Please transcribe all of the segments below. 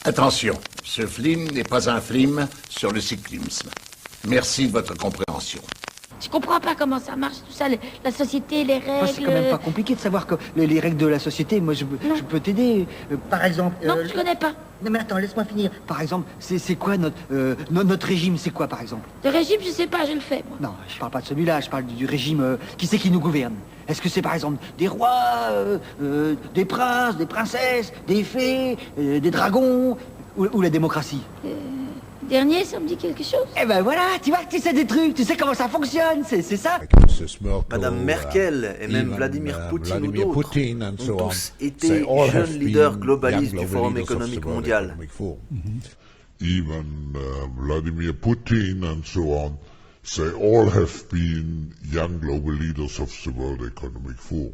Attention, ce film n'est pas un film sur le cyclisme. Merci de votre compréhension. Je comprends pas comment ça marche tout ça, la société, les règles... C'est quand même pas compliqué de savoir que les règles de la société, moi je peux t'aider. Par exemple... Non, je connais pas. Non mais attends, laisse-moi finir. Par exemple, c'est quoi notre régime, c'est quoi par exemple? Le régime, je sais pas, je le fais, moi. Non, je parle pas de celui-là, je parle du régime... qui c'est qui nous gouverne? Est-ce que c'est par exemple des rois, des princes, des princesses, des fées, des dragons, ou la démocratie? Dernier, ça me dit quelque chose? Eh ben voilà, tu vois que tu sais des trucs, tu sais comment ça fonctionne, c'est ça. Madame Merkel et même Vladimir Poutine ou d'autres ont tous été jeunes leaders globalistes du Forum économique mondial. Even Vladimir Putin and so on, they all have been young global leaders of the World Economic Forum.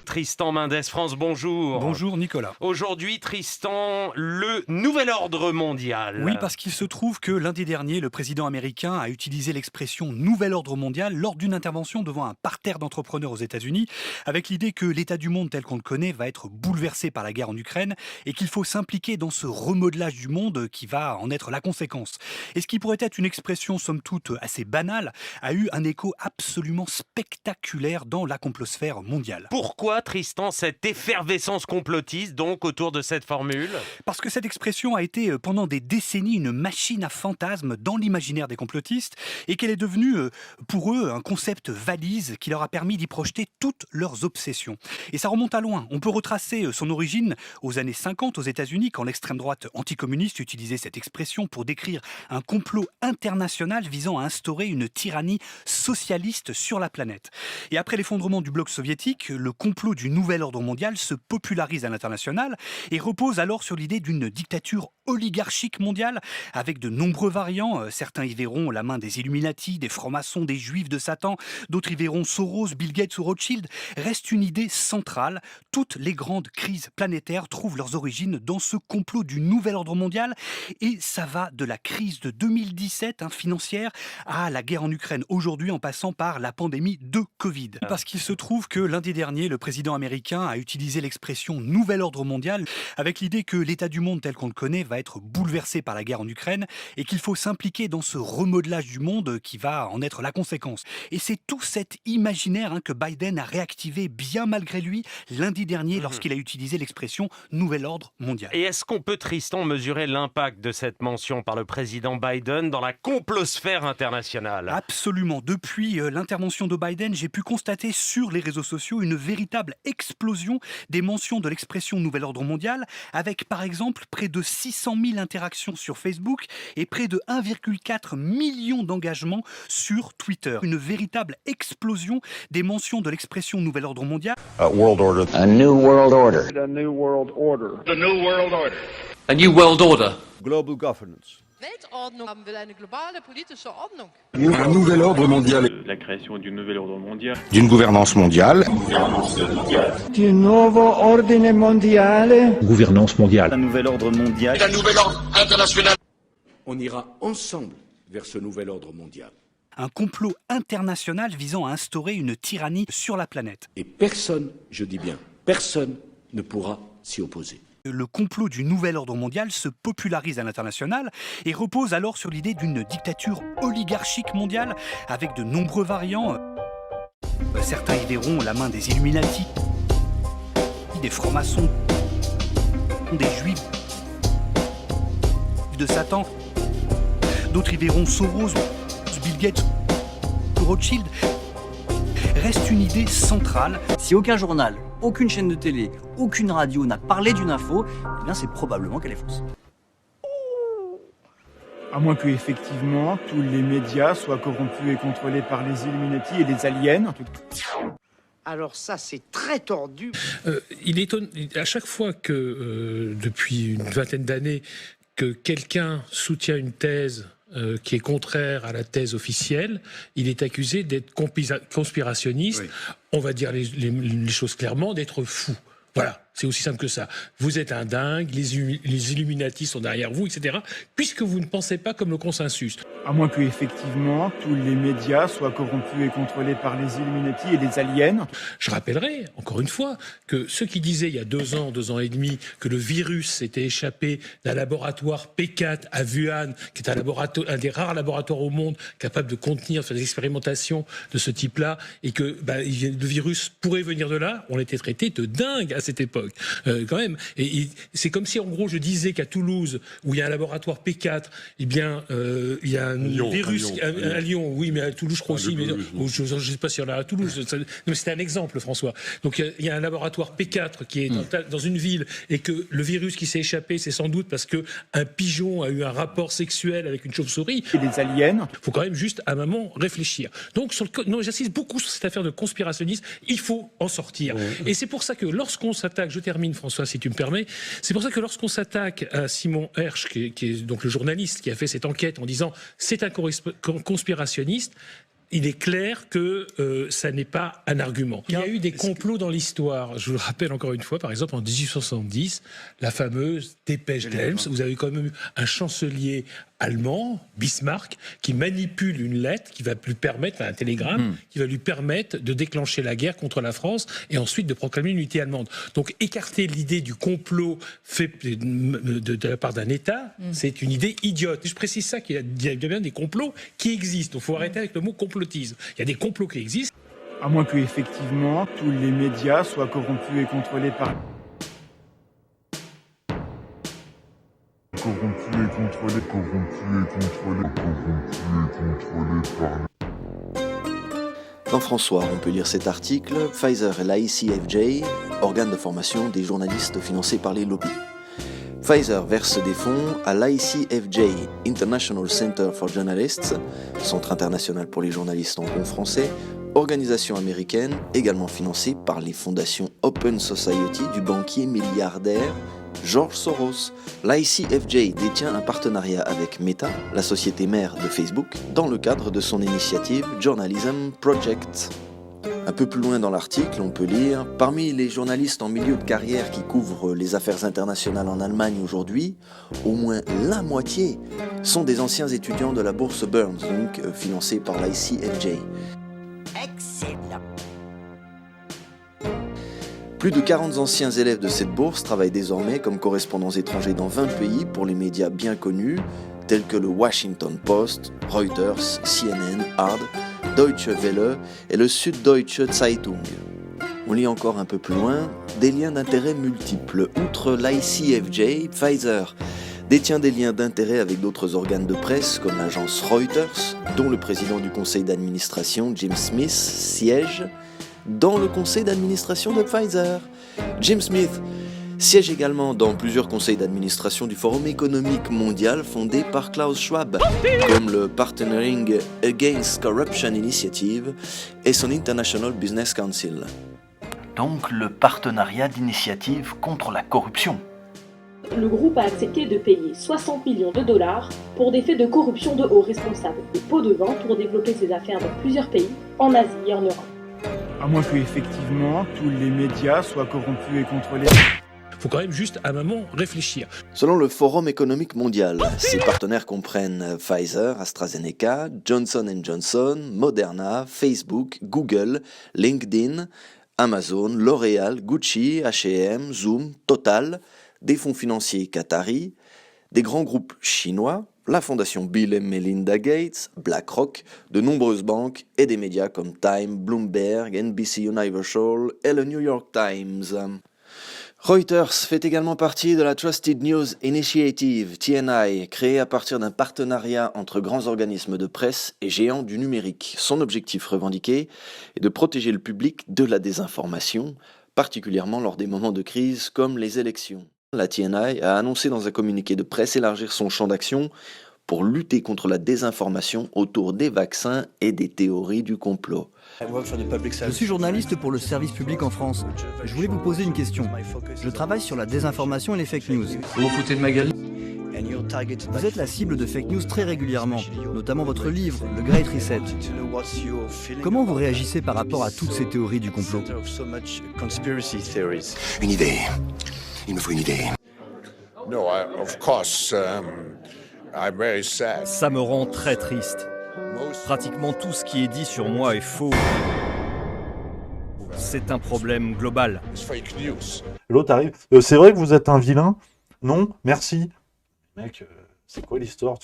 Tristan Mendes, France, bonjour. Bonjour Nicolas. Aujourd'hui, Tristan, le nouvel ordre mondial. Oui, parce qu'il se trouve que lundi dernier, le président américain a utilisé l'expression nouvel ordre mondial lors d'une intervention devant un parterre d'entrepreneurs aux États-Unis, avec l'idée que l'état du monde tel qu'on le connaît va être bouleversé par la guerre en Ukraine et qu'il faut s'impliquer dans ce remodelage du monde qui va en être la conséquence. Et ce qui pourrait être une expression somme toute assez banale a eu un écho absolument spectaculaire dans la complosphère mondiale. Pourquoi, Tristan, cette effervescence complotiste donc autour de cette formule? Parce que cette expression a été pendant des décennies une machine à fantasmes dans l'imaginaire des complotistes et qu'elle est devenue pour eux un concept valise qui leur a permis d'y projeter toutes leurs obsessions. Et ça remonte à loin. On peut retracer son origine aux années 50 aux États-Unis quand l'extrême droite anticommuniste utilisait cette expression pour décrire un complot international visant à instaurer une tyrannie socialiste sur la planète. Et après l'effondrement du bloc soviétique, le complot du nouvel ordre mondial se popularise à l'international et repose alors sur l'idée d'une dictature oligarchique mondiale avec de nombreux variants. Certains y verront la main des Illuminati, des francs-maçons, des juifs de Satan, d'autres y verront Soros, Bill Gates ou Rothschild. Reste une idée centrale, toutes les grandes crises planétaires trouvent leurs origines dans ce complot du nouvel ordre mondial et ça va de la crise de 2017 financière à la guerre en Ukraine aujourd'hui en passant par la pandémie de Covid. Parce qu'il se trouve que lundi dernier, le président américain a utilisé l'expression nouvel ordre mondial avec l'idée que l'état du monde tel qu'on le connaît va être bouleversé par la guerre en Ukraine et qu'il faut s'impliquer dans ce remodelage du monde qui va en être la conséquence. Et c'est tout cet imaginaire que Biden a réactivé bien malgré lui lundi dernier lorsqu'il a utilisé l'expression nouvel ordre mondial. Et est-ce qu'on peut, Tristan, mesurer l'impact de cette mention par le président Biden dans la complosphère internationale? Absolument. Depuis l'intervention de Biden, j'ai pu constater sur les réseaux sociaux une véritable explosion des mentions de l'expression nouvel ordre mondial, avec par exemple près de 600 000 interactions sur Facebook et près de 1,4 million d'engagements sur Twitter. Une véritable explosion des mentions de l'expression nouvel ordre mondial. World order. A new world order. A new world order. The new world order. A new world order. Global governance. Un nouvel ordre mondial. La création du nouvel ordre mondial. D'une gouvernance mondiale. Du nuovo ordine mondiale. Gouvernance mondiale. Un nouvel ordre mondial. Un nouvel ordre international. On ira ensemble vers ce nouvel ordre mondial. Un complot international visant à instaurer une tyrannie sur la planète. Et personne, je dis bien, personne ne pourra s'y opposer. Le complot du nouvel ordre mondial se popularise à l'international et repose alors sur l'idée d'une dictature oligarchique mondiale avec de nombreux variants. Certains y verront la main des Illuminati, des francs-maçons, des juifs de Satan. D'autres y verront Soros, Bill Gates, Rothschild. Reste une idée centrale. Si aucun journal, aucune chaîne de télé, aucune radio n'a parlé d'une info, eh bien c'est probablement qu'elle est fausse. À moins que effectivement tous les médias soient corrompus et contrôlés par les Illuminati et les aliens. En tout cas. Alors ça, c'est très tordu. Il étonne à chaque fois que, depuis une vingtaine d'années, que quelqu'un soutient une thèse qui est contraire à la thèse officielle, il est accusé d'être conspirationniste, oui. On va dire les choses clairement, d'être fou. Voilà. C'est aussi simple que ça. Vous êtes un dingue, les Illuminati sont derrière vous, etc. Puisque vous ne pensez pas comme le consensus. À moins que, effectivement, tous les médias soient corrompus et contrôlés par les Illuminati et les aliens. Je rappellerai, encore une fois, que ceux qui disaient il y a 2 ans et demi, que le virus s'était échappé d'un laboratoire P4 à Wuhan, qui est un des rares laboratoires au monde capable de contenir, faire des expérimentations de ce type-là, et que le virus pourrait venir de là, on était traités de dingue à cette époque. Quand même. Et c'est comme si, en gros, je disais qu'à Toulouse, où il y a un laboratoire P4, eh bien, il y a un virus à Lyon, oui, mais à Toulouse, je crois aussi, mais je ne sais pas si on a à Toulouse. Mais c'était un exemple, François. Donc, il y a un laboratoire P4 qui est dans une ville, et que le virus qui s'est échappé, c'est sans doute parce qu'un pigeon a eu un rapport sexuel avec une chauve-souris. Et des aliens. Il faut quand même juste, à un moment, réfléchir. Donc, j'insiste beaucoup sur cette affaire de conspirationnisme. Il faut en sortir. Et c'est pour ça que lorsqu'on s'attaque, je termine François si tu me permets, c'est pour ça que lorsqu'on s'attaque à Simon Hersh, qui est donc le journaliste qui a fait cette enquête en disant c'est un conspirationniste, il est clair que ça n'est pas un argument. Il y a eu des complots dans l'histoire. Je vous le rappelle encore une fois, par exemple en 1870, la fameuse dépêche d'Helms. Vous avez quand même eu un chancelier allemand, Bismarck, qui manipule une lettre qui va lui permettre, un télégramme, qui va lui permettre de déclencher la guerre contre la France et ensuite de proclamer l'unité allemande. Donc écarter l'idée du complot fait de la part d'un État, c'est une idée idiote. Et je précise ça, qu'il y a bien des complots qui existent. Il faut arrêter avec le mot complotisme. Il y a des complots qui existent. À moins que, effectivement, tous les médias soient corrompus et contrôlés par... Dans François, on peut lire cet article, Pfizer et l'ICFJ, organe de formation des journalistes financés par les lobbies. Pfizer verse des fonds à l'ICFJ, International Center for Journalists, Centre international pour les journalistes en bon français, organisation américaine également financée par les fondations Open Society du banquier milliardaire George Soros. L'ICFJ détient un partenariat avec Meta, la société mère de Facebook, dans le cadre de son initiative Journalism Project. Un peu plus loin dans l'article, on peut lire « Parmi les journalistes en milieu de carrière qui couvrent les affaires internationales en Allemagne aujourd'hui, au moins la moitié sont des anciens étudiants de la bourse Burns, donc financée par l'ICFJ. » Excellent. Plus de 40 anciens élèves de cette bourse travaillent désormais comme correspondants étrangers dans 20 pays pour les médias bien connus, tels que le Washington Post, Reuters, CNN, Hard, Deutsche Welle et le Süddeutsche Zeitung. On lit encore un peu plus loin, des liens d'intérêt multiples. Outre l'ICFJ, Pfizer détient des liens d'intérêt avec d'autres organes de presse comme l'agence Reuters, dont le président du conseil d'administration, Jim Smith, siège dans le conseil d'administration de Pfizer. Jim Smith siège également dans plusieurs conseils d'administration du Forum économique mondial fondé par Klaus Schwab, comme le Partnering Against Corruption Initiative et son International Business Council. Donc le partenariat d'initiative contre la corruption. Le groupe a accepté de payer 60 millions de dollars pour des faits de corruption de hauts responsables de pots de vin pour développer ses affaires dans plusieurs pays, en Asie et en Europe. À moins que, effectivement, tous les médias soient corrompus et contrôlés. Il faut quand même juste, à un moment, réfléchir. Selon le Forum économique mondial, ses partenaires comprennent Pfizer, AstraZeneca, Johnson & Johnson, Moderna, Facebook, Google, LinkedIn, Amazon, L'Oréal, Gucci, H&M, Zoom, Total, des fonds financiers qataris, des grands groupes chinois, la fondation Bill et Melinda Gates, BlackRock, de nombreuses banques et des médias comme Time, Bloomberg, NBC Universal et le New York Times. Reuters fait également partie de la Trusted News Initiative, TNI, créée à partir d'un partenariat entre grands organismes de presse et géants du numérique. Son objectif revendiqué est de protéger le public de la désinformation, particulièrement lors des moments de crise comme les élections. La TNI a annoncé dans un communiqué de presse élargir son champ d'action pour lutter contre la désinformation autour des vaccins et des théories du complot. Je suis journaliste pour le service public en France. Je voulais vous poser une question. Je travaille sur la désinformation et les fake news. Vous vous foutez de ma gueule ? Vous êtes la cible de fake news très régulièrement, notamment votre livre, Le Great Reset. Comment vous réagissez par rapport à toutes ces théories du complot? Une idée. Il me faut une idée. No, of course, I'm very sad. Ça me rend très triste. Pratiquement tout ce qui est dit sur moi est faux. C'est un problème global. Fake news. L'autre arrive. C'est vrai que vous êtes un vilain? Non, merci. Mec, c'est quoi l'histoire?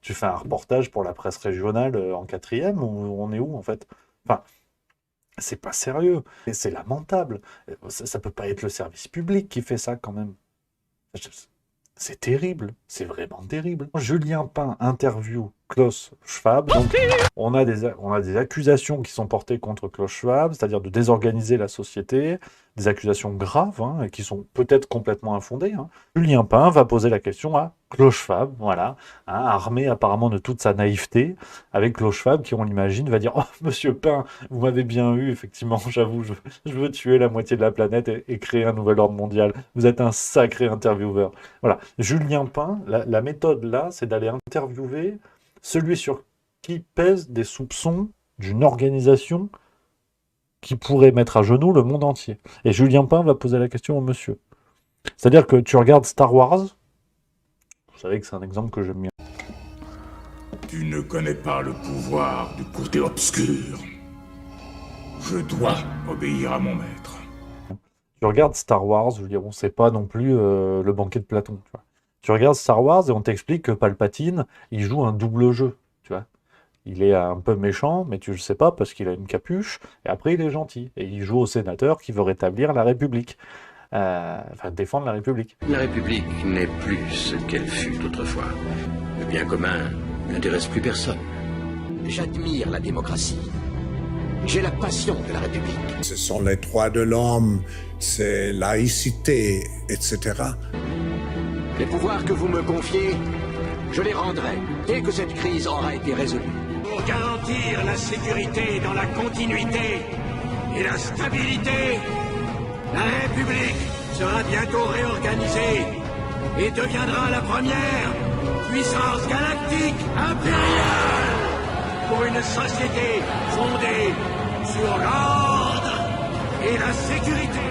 Tu fais un reportage pour la presse régionale en 4e? On est où en fait? Enfin, c'est pas sérieux. Et c'est lamentable. Ça peut pas être le service public qui fait ça quand même. C'est terrible. C'est vraiment terrible. Julien Pain interview Klaus Schwab. Donc, on a des accusations qui sont portées contre Klaus Schwab, c'est-à-dire de désorganiser la société, des accusations graves, et qui sont peut-être complètement infondées. Julien Pain va poser la question à Klaus Schwab, voilà, armé apparemment de toute sa naïveté, avec Klaus Schwab qui, on l'imagine, va dire « Oh, monsieur Pain, vous m'avez bien eu, effectivement, j'avoue, je veux tuer la moitié de la planète et créer un nouvel ordre mondial. Vous êtes un sacré intervieweur. » Voilà, Julien Pain, la méthode là, c'est d'aller interviewer celui sur qui pèsent des soupçons d'une organisation qui pourrait mettre à genoux le monde entier. Et Julien Pain va poser la question au monsieur. C'est-à-dire que tu regardes Star Wars, vous savez que c'est un exemple que j'aime bien. Tu ne connais pas le pouvoir du côté obscur. Je dois obéir à mon maître. Tu regardes Star Wars, je veux dire, bon, c'est pas non plus le banquet de Platon, tu vois. Tu regardes Star Wars et on t'explique que Palpatine, il joue un double jeu, tu vois. Il est un peu méchant, mais tu le sais pas parce qu'il a une capuche, et après il est gentil. Et il joue au sénateur qui veut rétablir la République. Enfin, défendre la République. La République n'est plus ce qu'elle fut autrefois. Le bien commun n'intéresse plus personne. J'admire la démocratie. J'ai la passion de la République. Ce sont les droits de l'homme, c'est laïcité, etc. Les pouvoirs que vous me confiez, je les rendrai dès que cette crise aura été résolue. Pour garantir la sécurité dans la continuité et la stabilité, la République sera bientôt réorganisée et deviendra la première puissance galactique impériale pour une société fondée sur l'ordre et la sécurité.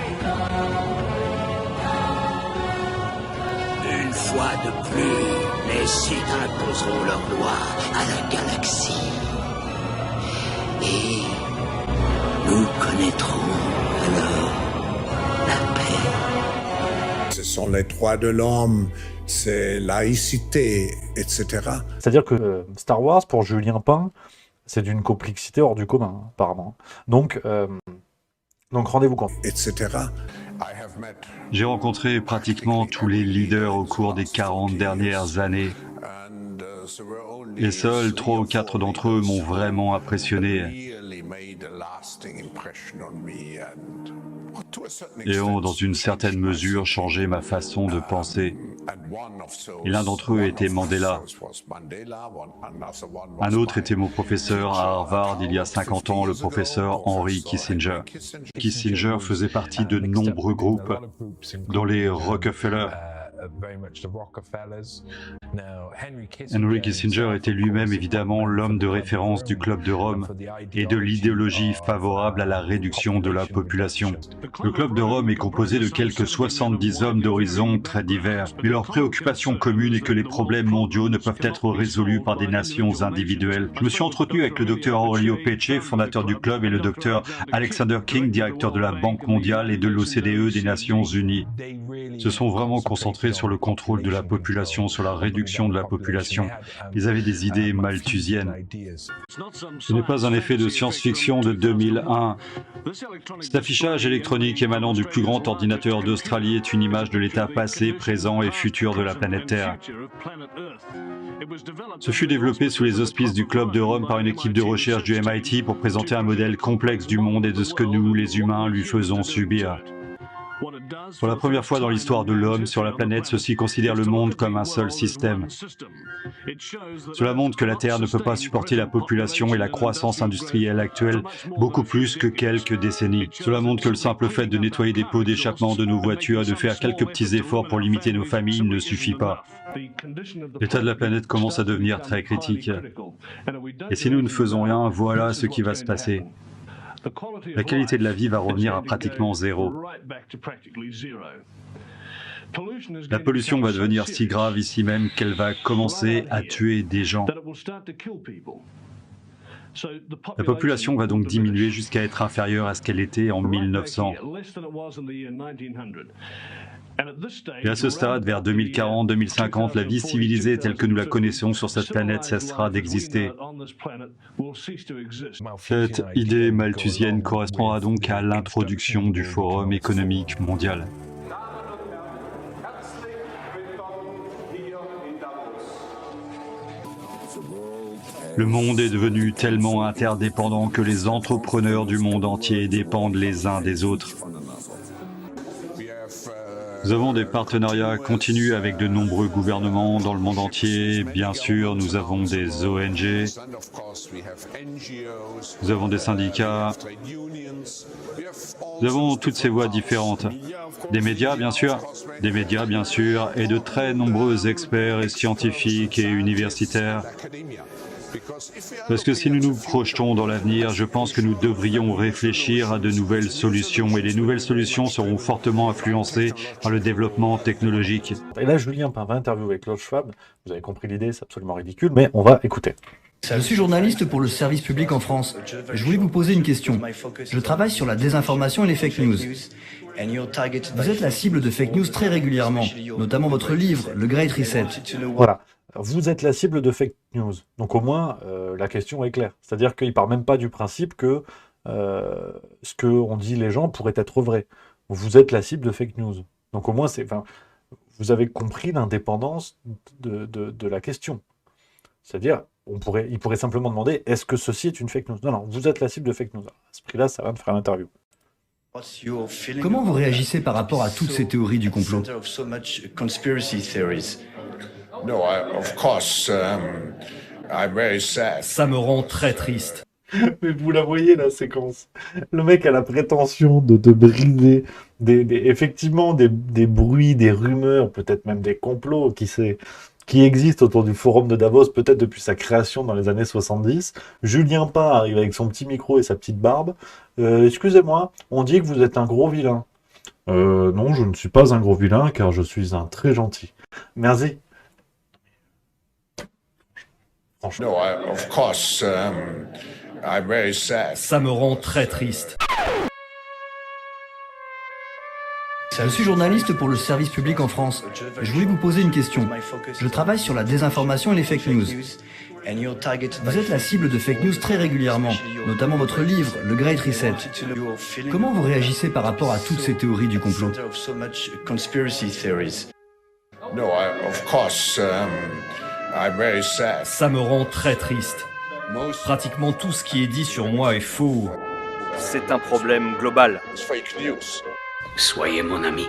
Une fois de plus, les Sith imposeront leurs lois à la galaxie. Et nous connaîtrons alors la paix. Ce sont les droits de l'homme, c'est laïcité, etc. C'est-à-dire que Star Wars, pour Julien Pain, c'est d'une complexité hors du commun, apparemment. Donc rendez-vous compte. Etc. J'ai rencontré pratiquement tous les leaders au cours des 40 dernières années. Et seuls 3 ou 4 d'entre eux m'ont vraiment impressionné et ont, dans une certaine mesure, changé ma façon de penser. Et l'un d'entre eux était Mandela. Un autre était mon professeur à Harvard il y a 50 ans, le professeur Henry Kissinger. Kissinger faisait partie de nombreux groupes, dont les Rockefeller. Henry Kissinger était lui-même évidemment l'homme de référence du Club de Rome et de l'idéologie favorable à la réduction de la population. Le Club de Rome est composé de quelques 70 hommes d'horizons très divers, mais leur préoccupation commune est que les problèmes mondiaux ne peuvent être résolus par des nations individuelles. Je me suis entretenu avec le docteur Aurelio Peche, fondateur du club, et le docteur Alexander King, directeur de la Banque mondiale et de l'OCDE des Nations Unies. Se sont vraiment concentrés sur le contrôle de la population, sur la réduction de la population. Ils avaient des idées malthusiennes. Ce n'est pas un effet de science-fiction de 2001. Cet affichage électronique émanant du plus grand ordinateur d'Australie est une image de l'état passé, présent et futur de la planète Terre. Ce fut développé sous les auspices du Club de Rome par une équipe de recherche du MIT pour présenter un modèle complexe du monde et de ce que nous, les humains, lui faisons subir. Pour la première fois dans l'histoire de l'homme sur la planète, ceux-ci considèrent le monde comme un seul système. Cela montre que la Terre ne peut pas supporter la population et la croissance industrielle actuelle beaucoup plus que quelques décennies. Cela montre que le simple fait de nettoyer des pots d'échappement de nos voitures et de faire quelques petits efforts pour limiter nos familles ne suffit pas. L'état de la planète commence à devenir très critique. Et si nous ne faisons rien, voilà ce qui va se passer. La qualité de la vie va revenir à pratiquement zéro. La pollution va devenir si grave ici même qu'elle va commencer à tuer des gens. La population va donc diminuer jusqu'à être inférieure à ce qu'elle était en 1900. Et à ce stade, vers 2040-2050, la vie civilisée telle que nous la connaissons sur cette planète cessera d'exister. Cette idée malthusienne correspondra donc à l'introduction du Forum économique mondial. Le monde est devenu tellement interdépendant que les entrepreneurs du monde entier dépendent les uns des autres. Nous avons des partenariats continus avec de nombreux gouvernements dans le monde entier. Bien sûr, nous avons des ONG, nous avons des syndicats, nous avons toutes ces voies différentes. Des médias, bien sûr, et de très nombreux experts et scientifiques et universitaires. Parce que si nous nous projetons dans l'avenir, je pense que nous devrions réfléchir à de nouvelles solutions, et les nouvelles solutions seront fortement influencées par le développement technologique. Et là, Julien Pain va interviewer avec Klaus Schwab. Vous avez compris l'idée, c'est absolument ridicule, mais on va écouter. Je suis journaliste pour le service public en France. Je voulais vous poser une question. Je travaille sur la désinformation et les fake news. Vous êtes la cible de fake news très régulièrement, notamment votre livre, Le Great Reset. Voilà. Vous êtes la cible de fake news. Donc au moins, la question est claire. C'est-à-dire qu'il ne part même pas du principe que ce qu'ont dit les gens pourrait être vrai. Vous êtes la cible de fake news. Donc au moins, vous avez compris l'indépendance de la question. C'est-à-dire, il pourrait simplement demander, est-ce que ceci est une fake news? Non, vous êtes la cible de fake news. À ce prix-là, ça va me faire l'interview. Comment vous réagissez par rapport à toutes ces théories du complot? Ça me rend très triste. Mais vous la voyez, la séquence. Le mec a la prétention de briser effectivement des bruits, des rumeurs, peut-être même des complots, qui existent autour du forum de Davos, peut-être depuis sa création dans les années 70. Julien Pain arrive avec son petit micro et sa petite barbe. Excusez-moi, on dit que vous êtes un gros vilain. Non, je ne suis pas un gros vilain, car je suis un très gentil. Merci. Franchement. Ça me rend très triste. Je suis journaliste pour le service public en France. Je voulais vous poser une question. Je travaille sur la désinformation et les fake news. Vous êtes la cible de fake news très régulièrement, notamment votre livre, Le Great Reset. Comment vous réagissez par rapport à toutes ces théories du complot? Ça me rend très triste. Pratiquement tout ce qui est dit sur moi est faux. C'est un problème global. Soyez mon ami.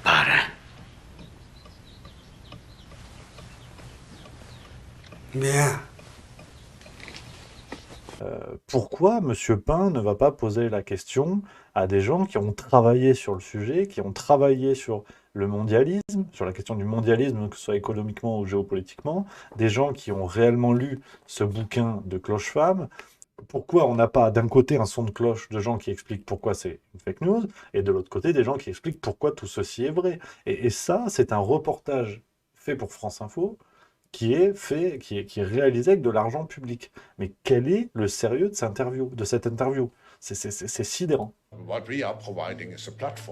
Parrain. Bien. Pourquoi M. Pain ne va pas poser la question à des gens qui ont travaillé sur le sujet, qui ont travaillé sur le mondialisme, sur la question du mondialisme, que ce soit économiquement ou géopolitiquement, des gens qui ont réellement lu ce bouquin de Klaus Schwab? Pourquoi on n'a pas d'un côté un son de cloche de gens qui expliquent pourquoi c'est une fake news, et de l'autre côté des gens qui expliquent pourquoi tout ceci est vrai? Et ça, c'est un reportage fait pour France Info, qui est réalisé avec de l'argent public. Mais quel est le sérieux de cette interview? C'est sidérant.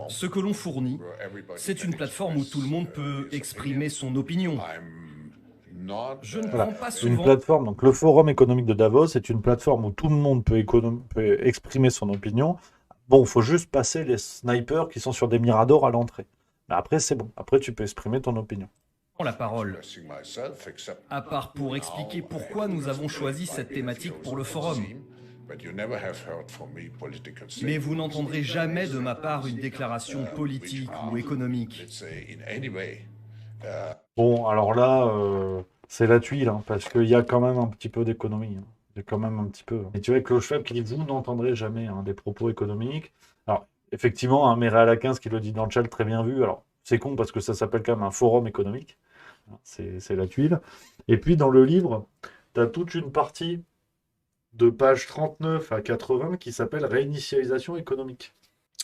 Ce que l'on fournit, c'est une plateforme où tout le monde peut exprimer son opinion. Je ne prends pas souvent... Une plateforme, donc le Forum économique de Davos, c'est une plateforme où tout le monde peut exprimer son opinion. Bon, il faut juste passer les snipers qui sont sur des miradors à l'entrée. Mais après, c'est bon. Après, tu peux exprimer ton opinion. La parole, à part pour expliquer pourquoi nous avons choisi cette thématique pour le forum. Mais vous n'entendrez jamais de ma part une déclaration politique ou économique. Bon, alors là, c'est la tuile, hein, parce qu'il y a quand même un petit peu d'économie. Hein. Il y a quand même un petit peu. Et tu vois, Klaus Schwab qui dit, vous n'entendrez jamais des propos économiques. Alors, effectivement, Mireille Laquin qui le dit dans le chat, très bien vu. Alors, c'est con parce que ça s'appelle quand même un forum économique. C'est la tuile. Et puis, dans le livre, tu as toute une partie de pages 39 à 80 qui s'appelle réinitialisation économique.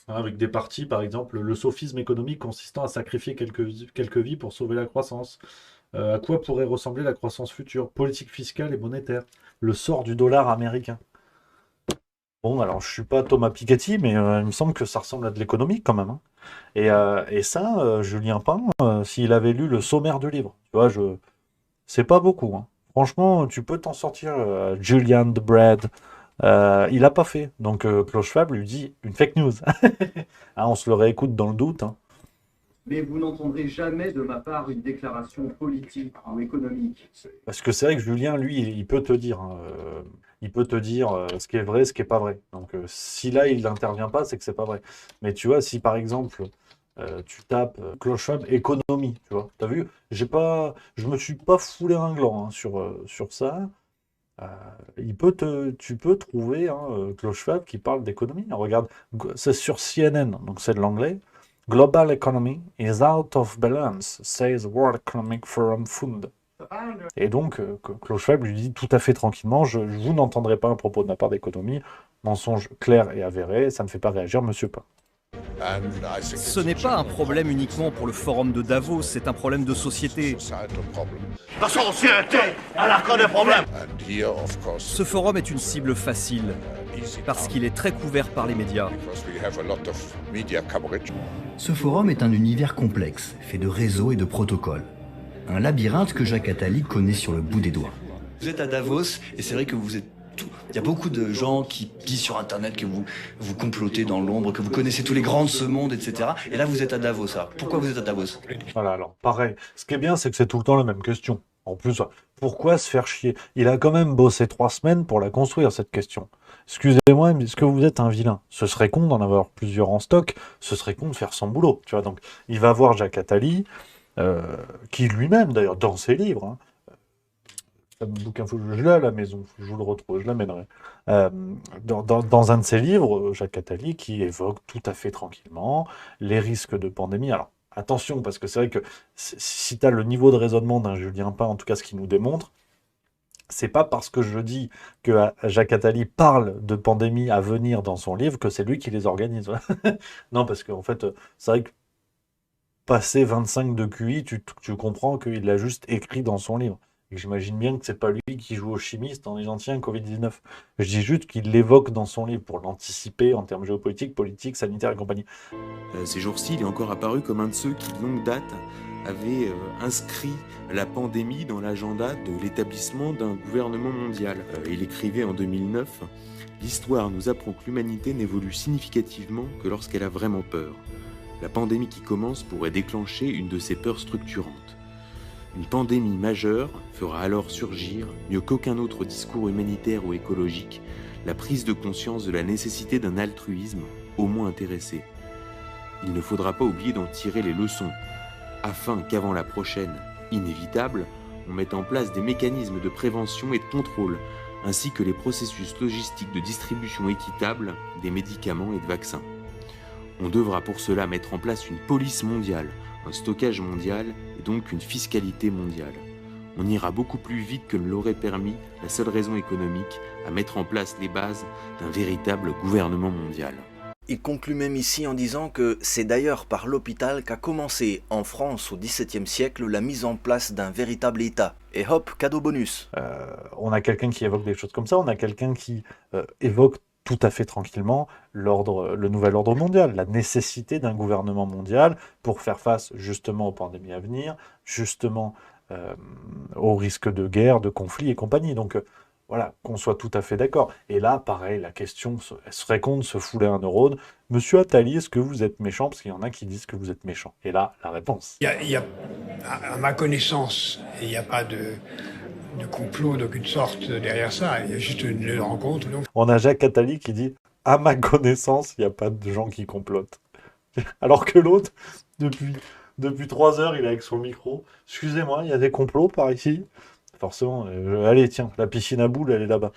Avec des parties, par exemple, le sophisme économique consistant à sacrifier quelques vies pour sauver la croissance. À quoi pourrait ressembler la croissance future? Politique fiscale et monétaire. Le sort du dollar américain. Bon, alors je suis pas Thomas Piketty, mais il me semble que ça ressemble à de l'économie quand même. Hein. Et ça, Julien Pain, s'il avait lu le sommaire du livre, tu vois, c'est pas beaucoup. Hein. Franchement, tu peux t'en sortir, Julian the Bread. Il a pas fait. Donc Klaus Schwab lui dit une fake news. Hein, on se le réécoute dans le doute. Hein. Mais vous n'entendrez jamais de ma part une déclaration politique ou économique. Parce que c'est vrai que Julien, lui, il peut te dire. Il peut te dire ce qui est vrai, ce qui n'est pas vrai. Donc si là, il n'intervient pas, c'est que c'est pas vrai. Mais tu vois, si par exemple, tu tapes Klaus Schwab économie, tu vois, t'as vu, je me suis pas foulé un gland sur ça. Tu peux trouver Klaus Schwab qui parle d'économie. Regarde, c'est sur CNN, donc c'est de l'anglais. Global economy is out of balance, says World Economic Forum Fund. Et donc, Klaus Schwab lui dit tout à fait tranquillement, vous n'entendrez pas un propos de ma part d'économie, mensonge clair et avéré, ça ne fait pas réagir Monsieur Pain. Ce n'est pas un problème uniquement pour le forum de Davos, c'est un problème de société. La société, elle a des problèmes. Ce forum est une cible facile, parce qu'il est très couvert par les médias. Ce forum est un univers complexe, fait de réseaux et de protocoles. Un labyrinthe que Jacques Attali connaît sur le bout des doigts. Vous êtes à Davos, et c'est vrai que vous êtes tout. Il y a beaucoup de gens qui disent sur Internet que vous complotez dans l'ombre, que vous connaissez tous les grands de ce monde, etc. Et là, vous êtes à Davos. Alors, pourquoi vous êtes à Davos? Voilà, alors, pareil. Ce qui est bien, c'est que c'est tout le temps la même question. En plus, pourquoi se faire chier? Il a quand même bossé 3 semaines pour la construire, cette question. Excusez-moi, mais est-ce que vous êtes un vilain? Ce serait con d'en avoir plusieurs en stock, ce serait con de faire son boulot, tu vois. Donc, il va voir Jacques Attali, qui lui-même, d'ailleurs, dans ses livres, le bouquin, je l'ai à la maison, je vous le retrouve, je l'amènerai. Dans un de ses livres, Jacques Attali, qui évoque tout à fait tranquillement les risques de pandémie. Alors, attention, parce que c'est vrai que si tu as le niveau de raisonnement d'un Julien Pain, en tout cas ce qu'il nous démontre, c'est pas parce que je dis que Jacques Attali parle de pandémie à venir dans son livre que c'est lui qui les organise. Non, parce qu'en fait, c'est vrai que passer 25 de QI, tu comprends qu'il l'a juste écrit dans son livre. Et j'imagine bien que c'est pas lui qui joue au chimiste en disant tiens, Covid-19. Je dis juste qu'il l'évoque dans son livre pour l'anticiper en termes géopolitiques, politiques, sanitaires et compagnie. Ces jours-ci, il est encore apparu comme un de ceux qui, de longue date, avaient inscrit la pandémie dans l'agenda de l'établissement d'un gouvernement mondial. Il écrivait en 2009 « L'histoire nous apprend que l'humanité n'évolue significativement que lorsqu'elle a vraiment peur. La pandémie qui commence pourrait déclencher une de ces peurs structurantes. Une pandémie majeure fera alors surgir, mieux qu'aucun autre discours humanitaire ou écologique, la prise de conscience de la nécessité d'un altruisme, au moins intéressé. Il ne faudra pas oublier d'en tirer les leçons, afin qu'avant la prochaine, inévitable, on mette en place des mécanismes de prévention et de contrôle, ainsi que les processus logistiques de distribution équitable des médicaments et de vaccins. On devra pour cela mettre en place une police mondiale, un stockage mondial et donc une fiscalité mondiale. On ira beaucoup plus vite que ne l'aurait permis la seule raison économique à mettre en place les bases d'un véritable gouvernement mondial. Il conclut même ici en disant que c'est d'ailleurs par l'hôpital qu'a commencé en France au XVIIe siècle la mise en place d'un véritable État. Et hop, cadeau bonus. On a quelqu'un qui évoque des choses comme ça, on a quelqu'un qui évoque tout à fait tranquillement le nouvel ordre mondial, la nécessité d'un gouvernement mondial pour faire face justement aux pandémies à venir, justement aux risques de guerre, de conflits et compagnie. Donc voilà, qu'on soit tout à fait d'accord. Et là, pareil, la question, elle serait con de se fouler un neurone. Monsieur Attali, est-ce que vous êtes méchant? Parce qu'il y en a qui disent que vous êtes méchant. Et là, la réponse. À ma connaissance, il n'y a pas de complot d'aucune sorte derrière ça. Il y a juste une rencontre. Donc. On a Jacques Attali qui dit « À ma connaissance, il n'y a pas de gens qui complotent. » Alors que l'autre, depuis 3 heures, il est avec son micro. « Excusez-moi, il y a des complots par ici ?» Forcément, allez, tiens, la piscine à boules, elle est là-bas.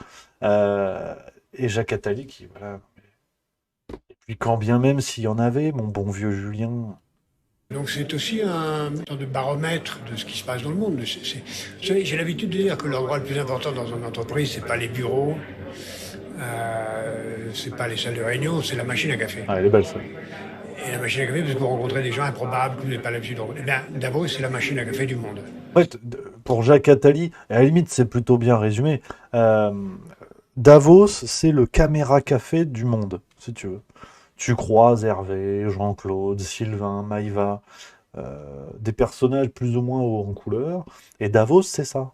Et Jacques Attali qui, voilà... Et puis quand bien même s'il y en avait, mon bon vieux Julien... Donc c'est aussi un genre de baromètre de ce qui se passe dans le monde. Vous savez, j'ai l'habitude de dire que l'endroit le plus important dans une entreprise, c'est pas les bureaux, c'est pas les salles de réunion, c'est la machine à café. Ah, elle est belle, ça. Et la machine à café, parce que vous rencontrez des gens improbables que vous n'avez pas l'habitude de rencontrer. Eh bien, Davos, c'est la machine à café du monde. En fait, pour Jacques Attali, à la limite, c'est plutôt bien résumé. Davos, c'est le caméra café du monde, si tu veux. Tu croises Hervé, Jean-Claude, Sylvain, Maïva, des personnages plus ou moins hauts en couleur. Et Davos, c'est ça.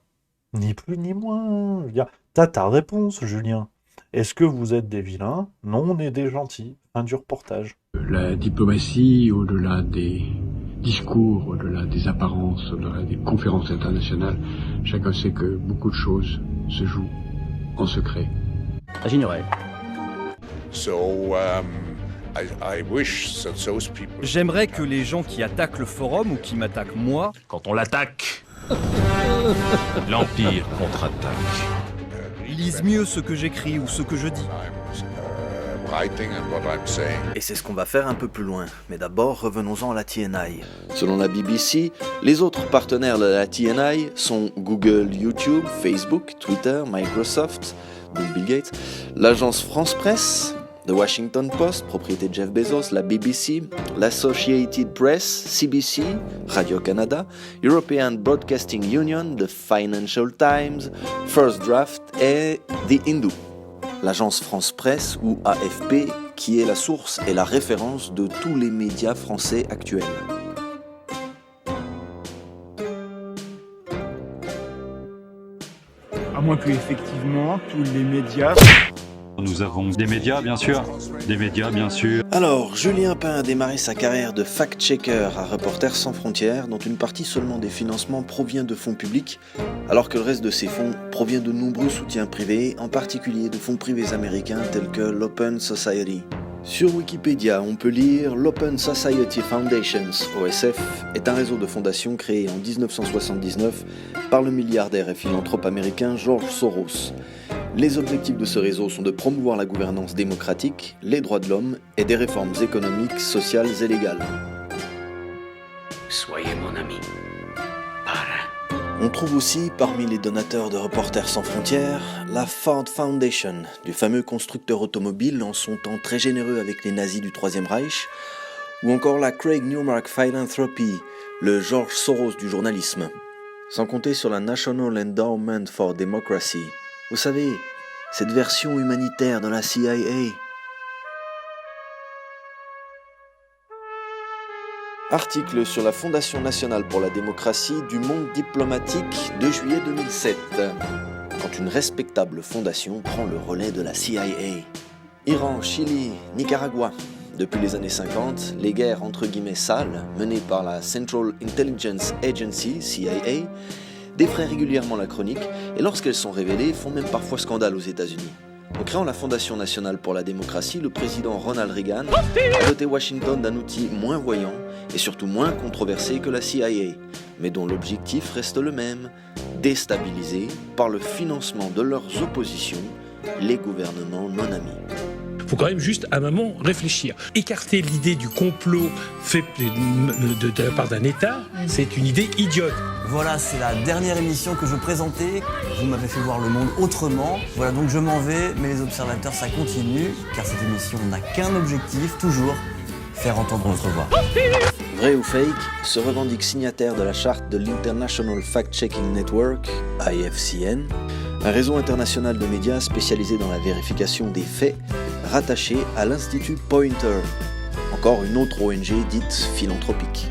Ni plus ni moins. Je veux dire, t'as ta réponse, Julien. Est-ce que vous êtes des vilains? Non, on est des gentils. Fin du reportage. La diplomatie, au-delà des discours, au-delà des apparences, au-delà des conférences internationales, chacun sait que beaucoup de choses se jouent en secret. J'ignorais. J'aimerais que les gens qui attaquent le forum ou qui m'attaquent moi... Quand on l'attaque, l'Empire contre-attaque. Lisent mieux ce que j'écris ou ce que je dis. Et c'est ce qu'on va faire un peu plus loin. Mais d'abord, revenons-en à la TNI. Selon la BBC, les autres partenaires de la TNI sont Google, YouTube, Facebook, Twitter, Microsoft, donc Bill Gates, l'agence France Presse, The Washington Post, propriété de Jeff Bezos, la BBC, l'Associated Press, CBC, Radio-Canada, European Broadcasting Union, The Financial Times, First Draft et The Hindu. L'agence France Presse, ou AFP, qui est la source et la référence de tous les médias français actuels. À moins que, effectivement, tous les médias... Nous avons des médias, bien sûr. Des médias, bien sûr. Alors, Julien Pain a démarré sa carrière de fact-checker à Reporters sans frontières, dont une partie seulement des financements provient de fonds publics, alors que le reste de ces fonds provient de nombreux soutiens privés, en particulier de fonds privés américains tels que l'Open Society. Sur Wikipédia, on peut lire l'Open Society Foundations, OSF, est un réseau de fondations créé en 1979 par le milliardaire et philanthrope américain George Soros. Les objectifs de ce réseau sont de promouvoir la gouvernance démocratique, les droits de l'homme et des réformes économiques, sociales et légales. Soyez mon ami. Parrain. On trouve aussi, parmi les donateurs de Reporters sans frontières, la Ford Foundation, du fameux constructeur automobile en son temps très généreux avec les nazis du Troisième Reich, ou encore la Craig Newmark Philanthropy, le George Soros du journalisme. Sans compter sur la National Endowment for Democracy. Vous savez, cette version humanitaire de la CIA. Article sur la Fondation nationale pour la démocratie du monde diplomatique de juillet 2007. Quand une respectable fondation prend le relais de la CIA. Iran, Chili, Nicaragua. Depuis les années 50, les guerres entre guillemets sales, menées par la Central Intelligence Agency, CIA, défraient régulièrement la chronique et lorsqu'elles sont révélées, font même parfois scandale aux États-Unis. En créant la Fondation nationale pour la démocratie, le président Ronald Reagan a doté Washington d'un outil moins voyant et surtout moins controversé que la CIA, mais dont l'objectif reste le même, déstabiliser par le financement de leurs oppositions les gouvernements non amis. Il faut quand même juste, à un moment, réfléchir. Écarter l'idée du complot fait de la part d'un État, c'est une idée idiote. Voilà, c'est la dernière émission que je présentais. Vous m'avez fait voir le monde autrement. Voilà, donc je m'en vais, mais les observateurs, ça continue, car cette émission n'a qu'un objectif, toujours, faire entendre notre voix. Vrai ou fake, se revendique signataire de la charte de l'International Fact-Checking Network, IFCN, un réseau international de médias spécialisé dans la vérification des faits, rattaché à l'Institut Poynter, encore une autre ONG dite philanthropique.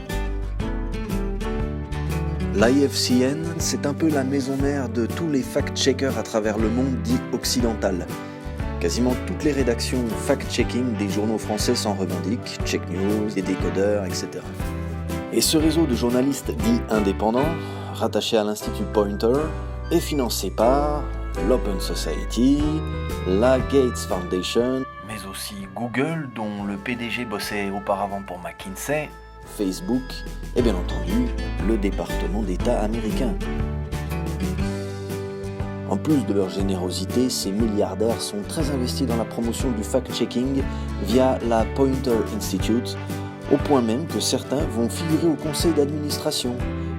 L'IFCN, c'est un peu la maison mère de tous les fact-checkers à travers le monde dit occidental. Quasiment toutes les rédactions fact-checking des journaux français s'en revendiquent, Check News, les décodeurs, etc. Et ce réseau de journalistes dits indépendants, rattaché à l'Institut Poynter, est financé par l'Open Society, la Gates Foundation, mais aussi Google, dont le PDG bossait auparavant pour McKinsey, Facebook et bien entendu le département d'État américain. En plus de leur générosité, ces milliardaires sont très investis dans la promotion du fact-checking via la Poynter Institute, au point même que certains vont figurer au conseil d'administration,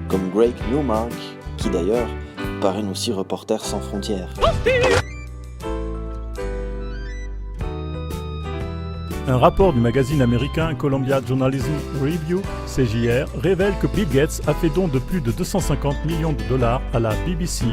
comme Greg Newmark, qui d'ailleurs parraine aussi Reporters sans frontières. Un rapport du magazine américain Columbia Journalism Review, CJR, révèle que Bill Gates a fait don de plus de 250 millions de dollars à la BBC,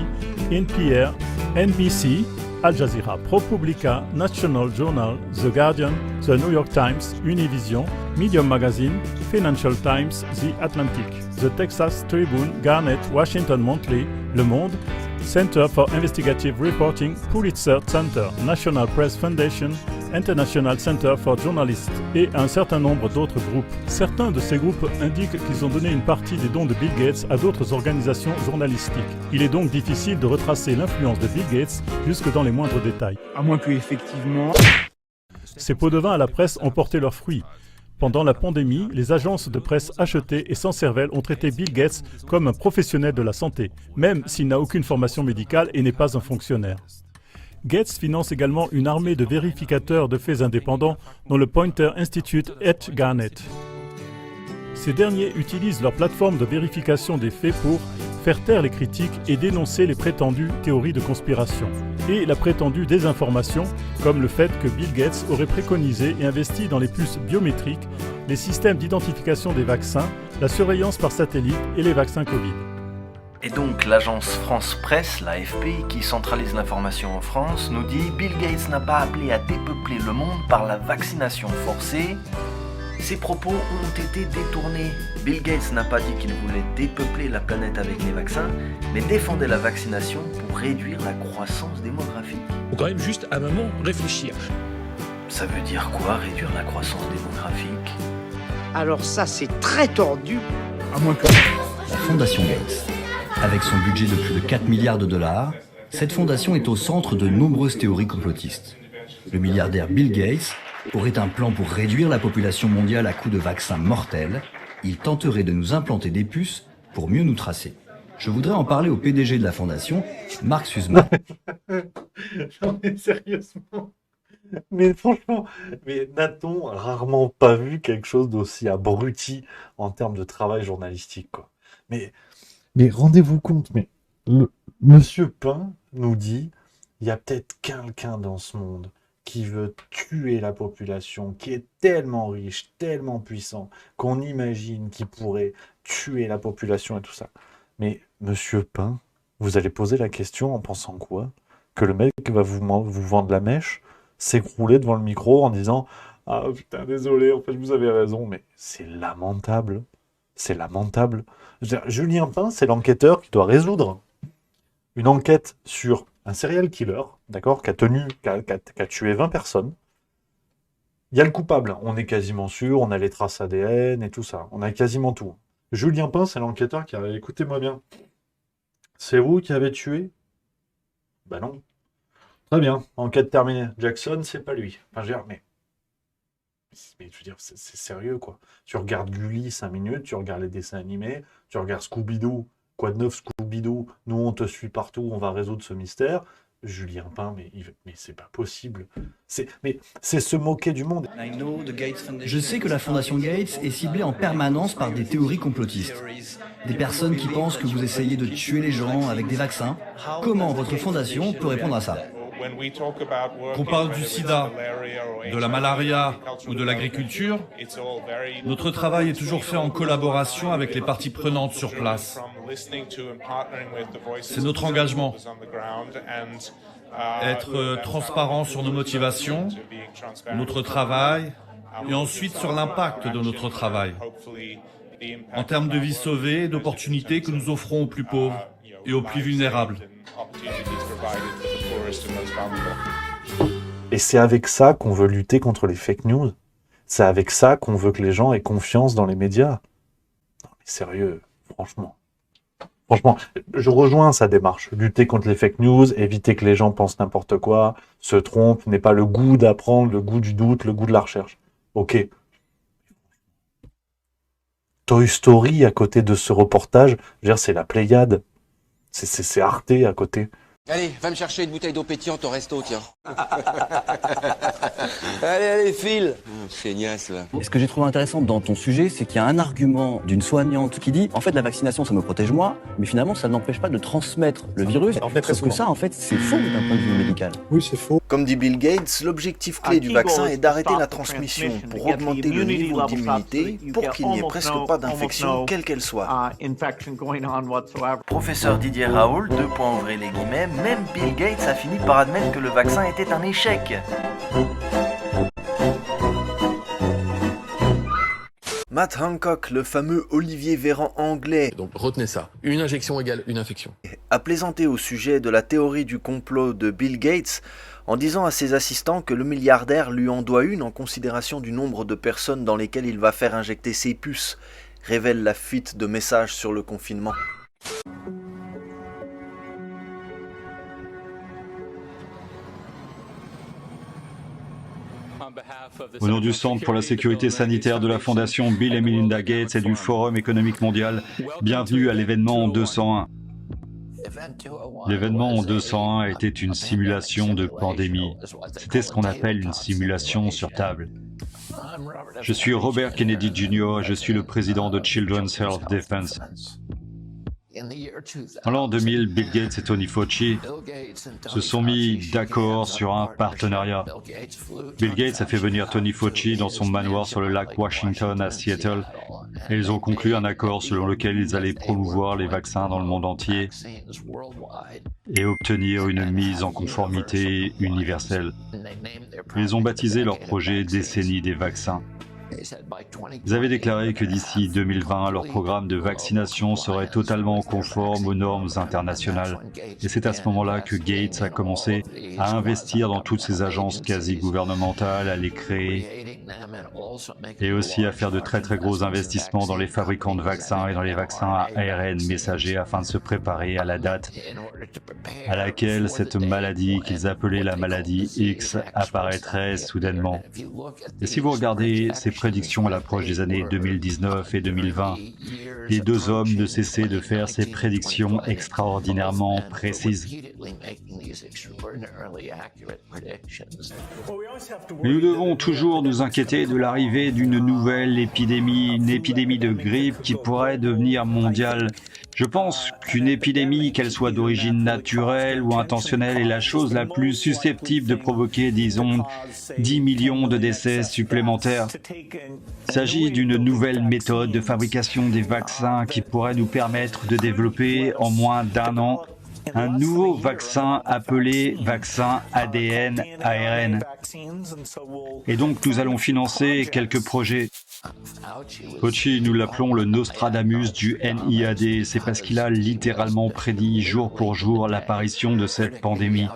NPR, NBC, Al Jazeera, ProPublica, National Journal, The Guardian, The New York Times, Univision, Medium Magazine, Financial Times, The Atlantic, The Texas Tribune, Gannett, Washington Monthly, Le Monde, Center for Investigative Reporting, Pulitzer Center, National Press Foundation, International Center for Journalists et un certain nombre d'autres groupes. Certains de ces groupes indiquent qu'ils ont donné une partie des dons de Bill Gates à d'autres organisations journalistiques. Il est donc difficile de retracer l'influence de Bill Gates jusque dans les moindres détails. À moins que, effectivement... Ces pots de vin à la presse ont porté leurs fruits. Pendant la pandémie, les agences de presse achetées et sans cervelle ont traité Bill Gates comme un professionnel de la santé, même s'il n'a aucune formation médicale et n'est pas un fonctionnaire. Gates finance également une armée de vérificateurs de faits indépendants dont le Poynter Institute et Gannett. Ces derniers utilisent leur plateforme de vérification des faits pour faire taire les critiques et dénoncer les prétendues théories de conspiration et la prétendue désinformation, comme le fait que Bill Gates aurait préconisé et investi dans les puces biométriques, les systèmes d'identification des vaccins, la surveillance par satellite et les vaccins Covid. Et donc l'agence France Presse, l'AFP, qui centralise l'information en France, nous dit « Bill Gates n'a pas appelé à dépeupler le monde par la vaccination forcée. Ses propos ont été détournés. Bill Gates n'a pas dit qu'il voulait dépeupler la planète avec les vaccins, mais défendait la vaccination pour réduire la croissance démographique. » Il faut quand même juste à un moment réfléchir. Ça veut dire quoi, réduire la croissance démographique? Alors ça, c'est très tordu. À moins que... La Fondation Gates. Avec son budget de plus de 4 milliards de dollars, cette fondation est au centre de nombreuses théories complotistes. Le milliardaire Bill Gates aurait un plan pour réduire la population mondiale à coups de vaccins mortels. Il tenterait de nous implanter des puces pour mieux nous tracer. Je voudrais en parler au PDG de la fondation, Mark Sussman. Non mais sérieusement, mais franchement, mais n'a-t-on rarement pas vu quelque chose d'aussi abruti en termes de travail journalistique, quoi. Mais rendez-vous compte, mais Monsieur Pain nous dit, il y a peut-être quelqu'un dans ce monde qui veut tuer la population, qui est tellement riche, tellement puissant, qu'on imagine qu'il pourrait tuer la population et tout ça. Mais Monsieur Pain, vous allez poser la question en pensant quoi? Que le mec va vous vendre la mèche, s'écrouler devant le micro en disant « Ah putain, désolé, en fait, vous avez raison. » Mais c'est lamentable. C'est lamentable. Julien Pain, c'est l'enquêteur qui doit résoudre une enquête sur un serial killer, d'accord, qui a tué 20 personnes. Il y a le coupable, on est quasiment sûr, on a les traces ADN et tout ça, on a quasiment tout. Julien Pain, c'est l'enquêteur qui a... Écoutez-moi bien. C'est vous qui avez tué? Ben non. Très bien, enquête terminée. Jackson, c'est pas lui. Enfin, je veux dire, mais je veux dire, c'est sérieux, quoi. Tu regardes Gulli 5 minutes, tu regardes les dessins animés, tu regardes Scooby-Doo, quoi de neuf Scooby-Doo, nous on te suit partout, on va résoudre ce mystère. Julien Pain, mais c'est pas possible. C'est se moquer du monde. Je sais que la Fondation Gates est ciblée en permanence par des théories complotistes. Des personnes qui pensent que vous essayez de tuer les gens avec des vaccins. Comment votre fondation peut répondre à ça? Qu'on parle du sida, de la malaria ou de l'agriculture, notre travail est toujours fait en collaboration avec les parties prenantes sur place. C'est notre engagement. Être transparent sur nos motivations, notre travail, et ensuite sur l'impact de notre travail, en termes de vies sauvées et d'opportunités que nous offrons aux plus pauvres et aux plus vulnérables. Et c'est avec ça qu'on veut lutter contre les fake news. C'est avec ça qu'on veut que les gens aient confiance dans les médias. Non mais sérieux, franchement. Franchement, je rejoins sa démarche. Lutter contre les fake news, éviter que les gens pensent n'importe quoi, se trompent, n'aient pas le goût d'apprendre, le goût du doute, le goût de la recherche. Ok. Toy Story à côté de ce reportage, je veux dire, c'est la Pléiade. C'est Arte à côté. Allez, va me chercher une bouteille d'eau pétillante au resto, tiens. Allez, file. Feignasse, là. Et ce que j'ai trouvé intéressant dans ton sujet, c'est qu'il y a un argument d'une soignante qui dit « En fait, la vaccination, ça me protège moi, mais finalement, ça n'empêche pas de transmettre le virus. » Sauf que ça, en fait, c'est faux d'un point de vue médical. Oui, c'est faux. Comme dit Bill Gates, l'objectif clé du vaccin est d'arrêter la transmission pour augmenter le niveau d'immunité pour qu'il n'y ait presque pas d'infection, quelle qu'elle soit. Professeur Didier Raoult, même Bill Gates a fini par admettre que le vaccin était un échec. Matt Hancock, le fameux Olivier Véran anglais, donc retenez ça, une injection égale une infection, a plaisanté au sujet de la théorie du complot de Bill Gates en disant à ses assistants que le milliardaire lui en doit une en considération du nombre de personnes dans lesquelles il va faire injecter ses puces, révèle la fuite de messages sur le confinement. Au nom du Centre pour la sécurité sanitaire de la Fondation Bill et Melinda Gates et du Forum économique mondial, bienvenue à l'événement 201. L'événement 201 était une simulation de pandémie. C'était ce qu'on appelle une simulation sur table. Je suis Robert Kennedy Jr. et je suis le président de Children's Health Defense. En l'an 2000, Bill Gates et Tony Fauci se sont mis d'accord sur un partenariat. Bill Gates a fait venir Tony Fauci dans son manoir sur le lac Washington à Seattle et ils ont conclu un accord selon lequel ils allaient promouvoir les vaccins dans le monde entier et obtenir une mise en conformité universelle. Ils ont baptisé leur projet Décennie des vaccins. Ils avaient déclaré que d'ici 2020, leur programme de vaccination serait totalement conforme aux normes internationales. Et c'est à ce moment-là que Gates a commencé à investir dans toutes ces agences quasi-gouvernementales, à les créer, et aussi à faire de très gros investissements dans les fabricants de vaccins et dans les vaccins à ARN messager afin de se préparer à la date à laquelle cette maladie qu'ils appelaient la maladie X apparaîtrait soudainement. Et si vous regardez ces prédictions à l'approche des années 2019 et 2020, les deux hommes ne cessaient de faire ces prédictions extraordinairement précises. Mais nous devons toujours nous inquiéter de l'arrivée d'une nouvelle épidémie, une épidémie de grippe qui pourrait devenir mondiale. Je pense qu'une épidémie, qu'elle soit d'origine naturelle ou intentionnelle, est la chose la plus susceptible de provoquer, disons, 10 millions de décès supplémentaires. Il s'agit d'une nouvelle méthode de fabrication des vaccins qui pourrait nous permettre de développer en moins d'1 an un nouveau vaccin appelé vaccin ADN-ARN. Et donc nous allons financer quelques projets. Fauci, nous l'appelons le Nostradamus du NIAD, c'est parce qu'il a littéralement prédit jour pour jour l'apparition de cette pandémie.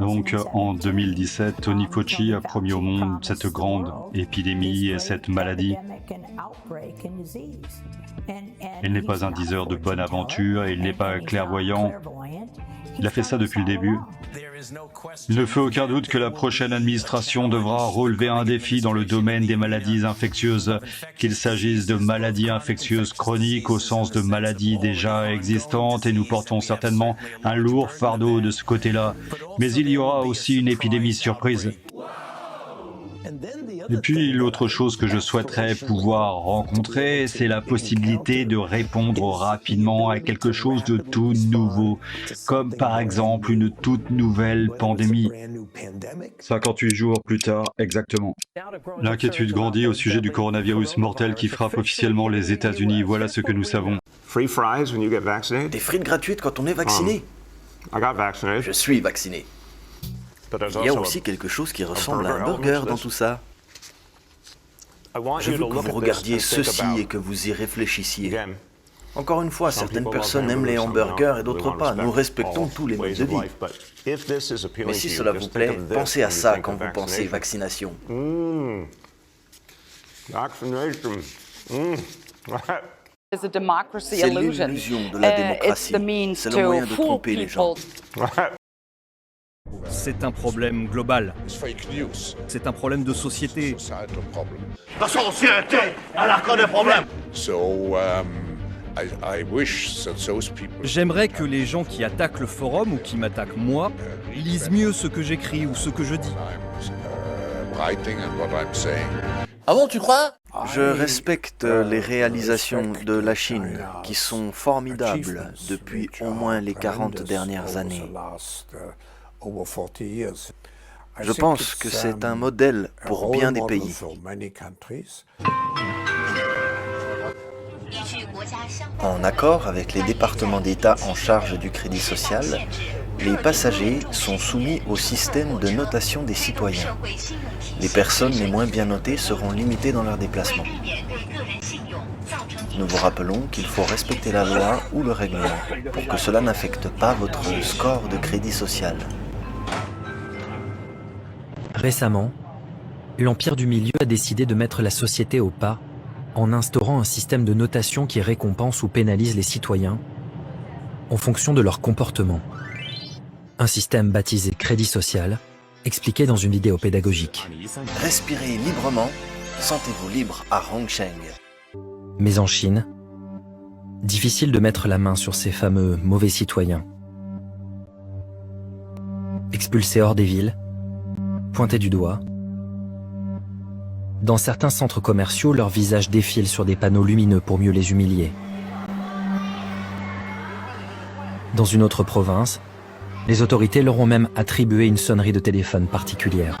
Donc en 2017, Tony Fauci a promis au monde cette grande épidémie et cette maladie. Il n'est pas un diseur de bonne aventure et il n'est pas clairvoyant. Il a fait ça depuis le début. Il ne fait aucun doute que la prochaine administration devra relever un défi dans le domaine des maladies infectieuses, qu'il s'agisse de maladies infectieuses chroniques au sens de maladies déjà existantes, et nous portons certainement un lourd fardeau de ce côté-là. Mais il y aura aussi une épidémie surprise. Et puis l'autre chose que je souhaiterais pouvoir rencontrer, c'est la possibilité de répondre rapidement à quelque chose de tout nouveau, comme par exemple une toute nouvelle pandémie. 58 jours plus tard, exactement. L'inquiétude grandit au sujet du coronavirus mortel qui frappe officiellement les États-Unis. Voilà ce que nous savons. Des frites gratuites quand on est vacciné. Je suis vacciné. Il y a aussi quelque chose qui ressemble à un burger dans tout ça. Je veux que vous regardiez ceci et que vous y réfléchissiez. Encore une fois, certaines personnes aiment les hamburgers et d'autres pas. Nous respectons tous les modes de vie. Mais si cela vous plaît, pensez à ça quand vous pensez vaccination. C'est l'illusion de la démocratie. C'est le moyen de tromper les gens. C'est un problème global. C'est un problème de société. La société, elle a que des problèmes. J'aimerais que les gens qui attaquent le forum ou qui m'attaquent moi lisent mieux ce que j'écris ou ce que je dis. Ah bon, tu crois? Je respecte les réalisations de la Chine, qui sont formidables depuis au moins les 40 dernières années. Je pense que c'est un modèle pour bien des pays. En accord avec les départements d'État en charge du crédit social, les passagers sont soumis au système de notation des citoyens. Les personnes les moins bien notées seront limitées dans leurs déplacements. Nous vous rappelons qu'il faut respecter la loi ou le règlement pour que cela n'affecte pas votre score de crédit social. Récemment, l'Empire du Milieu a décidé de mettre la société au pas en instaurant un système de notation qui récompense ou pénalise les citoyens en fonction de leur comportement. Un système baptisé crédit social, expliqué dans une vidéo pédagogique. Respirez librement, sentez-vous libre à Hongsheng. Mais en Chine, difficile de mettre la main sur ces fameux mauvais citoyens. Expulsés hors des villes, pointés du doigt. Dans certains centres commerciaux, leurs visages défilent sur des panneaux lumineux pour mieux les humilier. Dans une autre province, les autorités leur ont même attribué une sonnerie de téléphone particulière.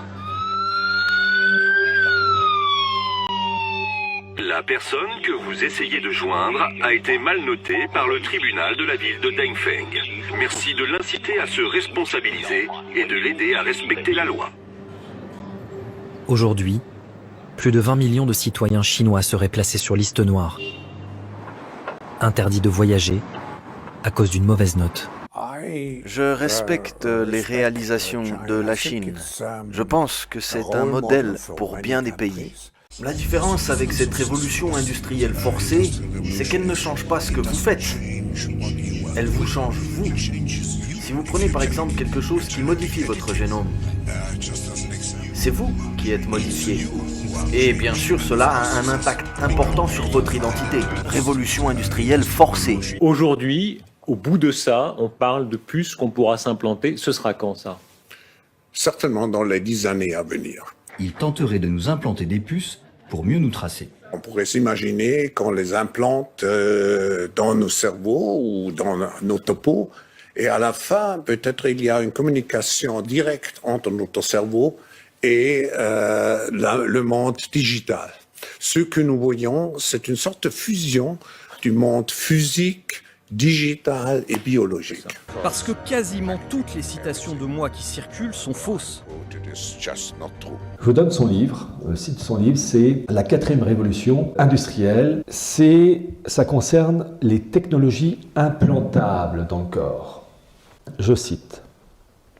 La personne que vous essayez de joindre a été mal notée par le tribunal de la ville de Dengfeng. Merci de l'inciter à se responsabiliser et de l'aider à respecter la loi. Aujourd'hui, plus de 20 millions de citoyens chinois seraient placés sur liste noire, interdits de voyager à cause d'une mauvaise note. Je respecte les réalisations de la Chine. Je pense que c'est un modèle pour bien des pays. La différence avec cette révolution industrielle forcée, c'est qu'elle ne change pas ce que vous faites. Elle vous change vous. Si vous prenez par exemple quelque chose qui modifie votre génome, c'est vous qui êtes modifié. Et bien sûr, cela a un impact important sur votre identité. Révolution industrielle forcée. Aujourd'hui, au bout de ça, on parle de puces qu'on pourra s'implanter. Ce sera quand ça? Certainement dans les 10 années à venir. Il tenterait de nous implanter des puces pour mieux nous tracer. On pourrait s'imaginer qu'on les implante dans nos cerveaux ou dans nos topos. Et à la fin, peut-être il y a une communication directe entre notre cerveau et le monde digital. Ce que nous voyons, c'est une sorte de fusion du monde physique, digital et biologique. Parce que quasiment toutes les citations de moi qui circulent sont fausses. Je vous donne son livre. Le titre de son livre, c'est « La 4e révolution industrielle ». Ça concerne les technologies implantables dans le corps. Je cite.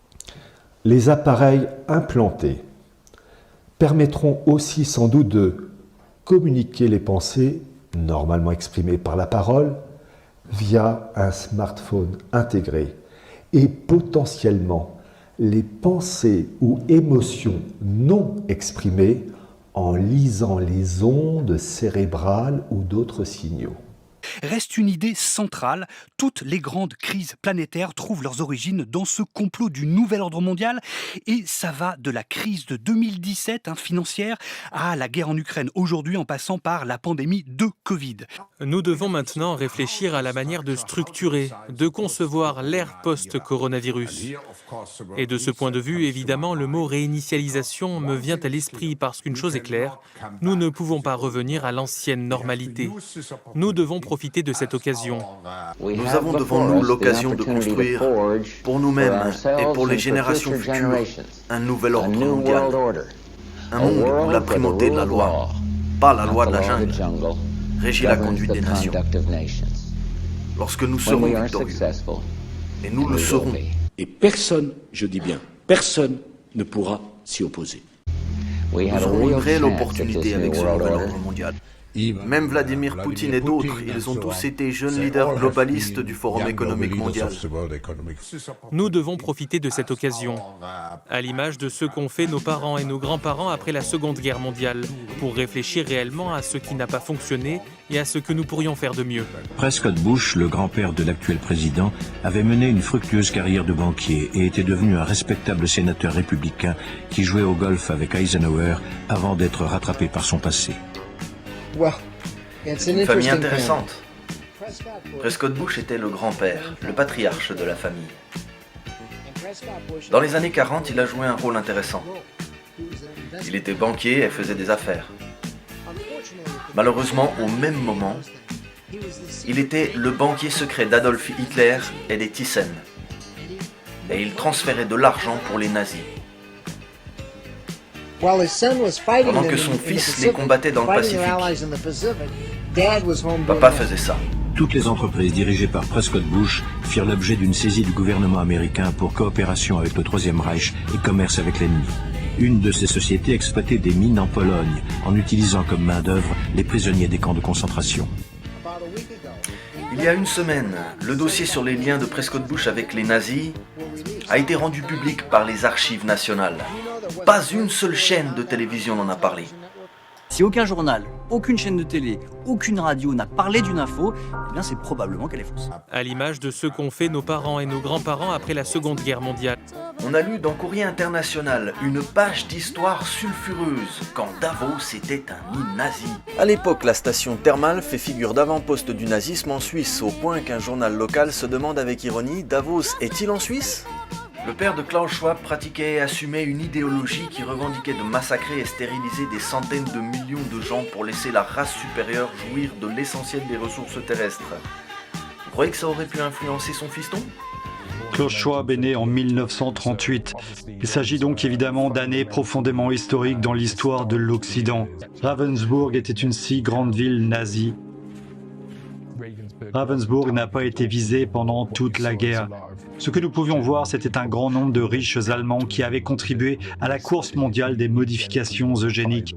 « Les appareils implantés permettront aussi sans doute de communiquer les pensées normalement exprimées par la parole via un smartphone intégré et potentiellement les pensées ou émotions non exprimées en lisant les ondes cérébrales ou d'autres signaux. » Reste une idée centrale, toutes les grandes crises planétaires trouvent leurs origines dans ce complot du nouvel ordre mondial et ça va de la crise de 2017 financière à la guerre en Ukraine aujourd'hui en passant par la pandémie de Covid. Nous devons maintenant réfléchir à la manière de structurer, de concevoir l'ère post-coronavirus. Et de ce point de vue, évidemment, le mot réinitialisation me vient à l'esprit parce qu'une chose est claire, nous ne pouvons pas revenir à l'ancienne normalité. Nous devons profiter de cette occasion. Nous avons devant nous l'occasion de construire, pour nous-mêmes et pour les générations futures, un nouvel ordre mondial. Un monde où la primauté de la loi, pas la loi de la jungle, régit la conduite des nations. Lorsque nous serons victorieux, et nous le serons. Et personne, je dis bien, personne ne pourra s'y opposer. Nous aurons une réelle opportunité avec ce nouvel ordre mondial. Même Vladimir Poutine et d'autres, ils ont tous été jeunes leaders globalistes du Forum économique mondial. Nous devons profiter de cette occasion, à l'image de ce qu'ont fait nos parents et nos grands-parents après la Seconde Guerre mondiale, pour réfléchir réellement à ce qui n'a pas fonctionné et à ce que nous pourrions faire de mieux. Prescott Bush, le grand-père de l'actuel président, avait mené une fructueuse carrière de banquier et était devenu un respectable sénateur républicain qui jouait au golf avec Eisenhower avant d'être rattrapé par son passé. Une famille intéressante. Prescott Bush était le grand-père, le patriarche de la famille. Dans les années 40, il a joué un rôle intéressant. Il était banquier et faisait des affaires. Malheureusement, au même moment, il était le banquier secret d'Adolf Hitler et des Thyssen. Et il transférait de l'argent pour les nazis. Pendant que son fils les combattait dans le Pacifique, papa faisait ça. Toutes les entreprises dirigées par Prescott Bush firent l'objet d'une saisie du gouvernement américain pour coopération avec le Troisième Reich et commerce avec l'ennemi. Une de ces sociétés exploitait des mines en Pologne, en utilisant comme main-d'œuvre les prisonniers des camps de concentration. Il y a une semaine, le dossier sur les liens de Prescott Bush avec les nazis a été rendu public par les archives nationales. Pas une seule chaîne de télévision n'en a parlé. Si aucun journal, aucune chaîne de télé, aucune radio n'a parlé d'une info, eh bien c'est probablement qu'elle est fausse. À l'image de ce qu'ont fait nos parents et nos grands-parents après la Seconde Guerre mondiale. On a lu dans Courrier International une page d'histoire sulfureuse quand Davos était un nid nazi. À l'époque, la station thermale fait figure d'avant-poste du nazisme en Suisse, au point qu'un journal local se demande avec ironie « Davos est-il en Suisse ?» Le père de Klaus Schwab pratiquait et assumait une idéologie qui revendiquait de massacrer et stériliser des centaines de millions de gens pour laisser la race supérieure jouir de l'essentiel des ressources terrestres. Vous croyez que ça aurait pu influencer son fiston ? Klaus Schwab est né en 1938. Il s'agit donc évidemment d'années profondément historiques dans l'histoire de l'Occident. Ravensbourg était une si grande ville nazie. Ravensbourg n'a pas été visée pendant toute la guerre. Ce que nous pouvions voir, c'était un grand nombre de riches Allemands qui avaient contribué à la course mondiale des modifications eugéniques.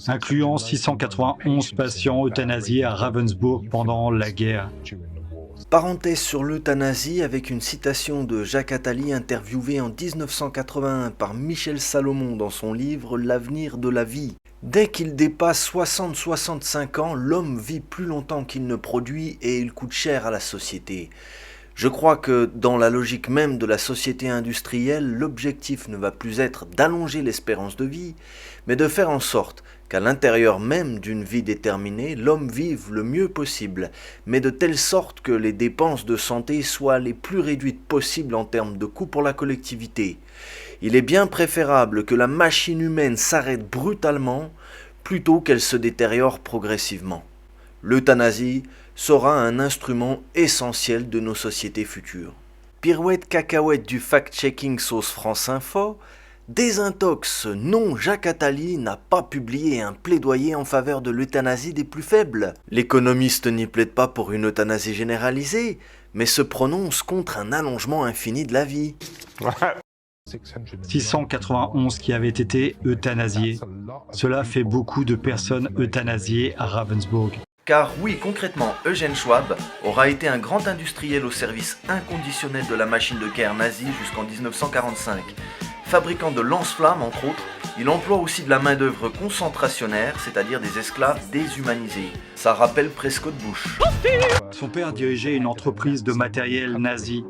Incluant 691 patients euthanasiés à Ravensbourg pendant la guerre. Parenthèse sur l'euthanasie avec une citation de Jacques Attali interviewé en 1981 par Michel Salomon dans son livre « L'avenir de la vie ». Dès qu'il dépasse 60-65 ans, l'homme vit plus longtemps qu'il ne produit et il coûte cher à la société. Je crois que dans la logique même de la société industrielle, l'objectif ne va plus être d'allonger l'espérance de vie, mais de faire en sorte qu'à l'intérieur même d'une vie déterminée, l'homme vive le mieux possible, mais de telle sorte que les dépenses de santé soient les plus réduites possibles en termes de coûts pour la collectivité. Il est bien préférable que la machine humaine s'arrête brutalement plutôt qu'elle se détériore progressivement. L'euthanasie sera un instrument essentiel de nos sociétés futures. Pirouette cacahuète du fact-checking sauce France Info, Désintox, non, Jacques Attali n'a pas publié un plaidoyer en faveur de l'euthanasie des plus faibles. L'économiste n'y plaide pas pour une euthanasie généralisée, mais se prononce contre un allongement infini de la vie. 691 qui avaient été euthanasiés. Cela fait beaucoup de personnes euthanasiées à Ravensbourg. Car oui, concrètement, Eugène Schwab aura été un grand industriel au service inconditionnel de la machine de guerre nazie jusqu'en 1945. Fabricant de lance-flammes, entre autres, il emploie aussi de la main-d'œuvre concentrationnaire, c'est-à-dire des esclaves déshumanisés. Ça rappelle Prescott Bush. Son père dirigeait une entreprise de matériel nazi.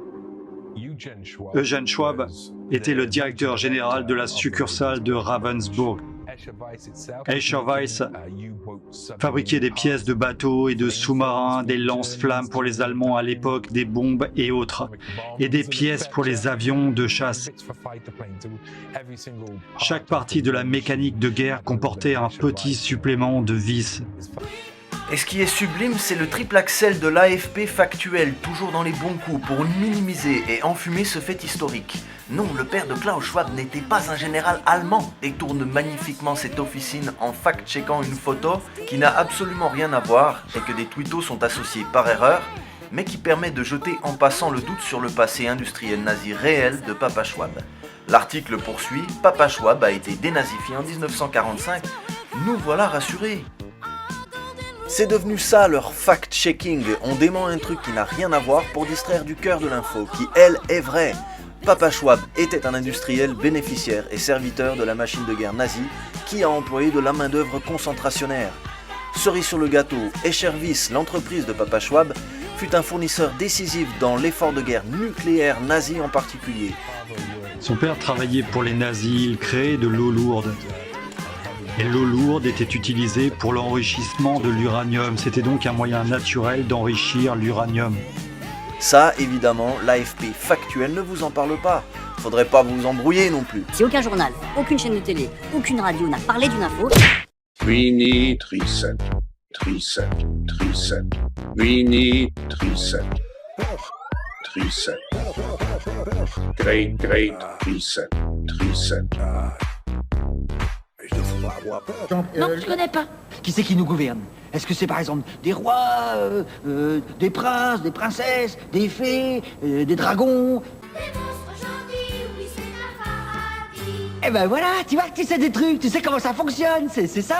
Eugène Schwab était le directeur général de la succursale de Ravensbourg. Escher Wyss fabriquait des pièces de bateaux et de sous-marins, des lance-flammes pour les Allemands à l'époque, des bombes et autres, et des pièces pour les avions de chasse. Chaque partie de la mécanique de guerre comportait un petit supplément de vis. Et ce qui est sublime, c'est le triple axel de l'AFP factuel, toujours dans les bons coups, pour minimiser et enfumer ce fait historique. Non, le père de Klaus Schwab n'était pas un général allemand et tourne magnifiquement cette officine en fact-checkant une photo qui n'a absolument rien à voir et que des twittos sont associés par erreur, mais qui permet de jeter en passant le doute sur le passé industriel nazi réel de Papa Schwab. L'article poursuit, Papa Schwab a été dénazifié en 1945, nous voilà rassurés. C'est devenu ça leur fact-checking, on dément un truc qui n'a rien à voir pour distraire du cœur de l'info, qui elle est vraie. Papa Schwab était un industriel bénéficiaire et serviteur de la machine de guerre nazie qui a employé de la main-d'œuvre concentrationnaire. Cerise sur le gâteau, Eschervis, l'entreprise de Papa Schwab, fut un fournisseur décisif dans l'effort de guerre nucléaire nazi en particulier. Son père travaillait pour les nazis, il créait de l'eau lourde. Et l'eau lourde était utilisée pour l'enrichissement de l'uranium. C'était donc un moyen naturel d'enrichir l'uranium. Ça, évidemment, l'AFP factuel ne vous en parle pas. Faudrait pas vous embrouiller non plus. Si aucun journal, aucune chaîne de télé, aucune radio n'a parlé d'une info... We need reset, reset, reset. We need reset, reset. Great, great reset, reset. Non, je connais pas. Qui c'est qui nous gouverne? Est-ce que c'est par exemple des rois, des princes, des princesses, des fées, des dragons? Eh ben voilà, tu vois que tu sais des trucs, tu sais comment ça fonctionne, c'est ça.